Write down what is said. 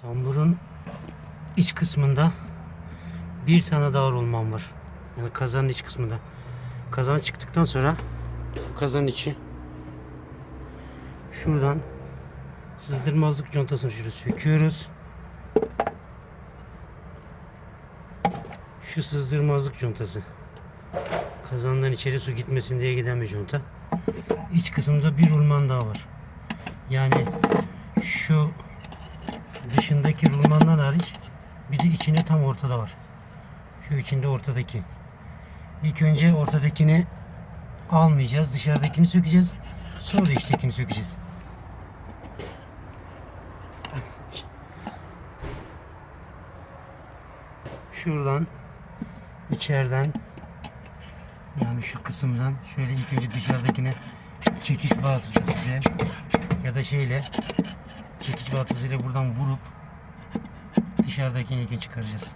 Tamburun iç kısmında bir tane daha rulman var. Yani kazanın iç kısmında. Kazan çıktıktan sonra kazanın içi şuradan sızdırmazlık contasını şöyle söküyoruz. Şu sızdırmazlık contası. Kazandan içeri su gitmesin diye giden bir conta. İç kısımda bir rulman daha var. Yani şu dışındaki rulmandan hariç bir de içinde tam ortada var. Şu içinde ortadaki. İlk önce ortadakini almayacağız. Dışarıdakini sökeceğiz. Sonra içtekini sökeceğiz. Şuradan içeriden yani şu kısımdan şöyle ilk önce dışarıdakini çekiş vasıtasıyla ya da çekiç vasıtasıyla buradan vurup dışarıdakini ilk çıkaracağız.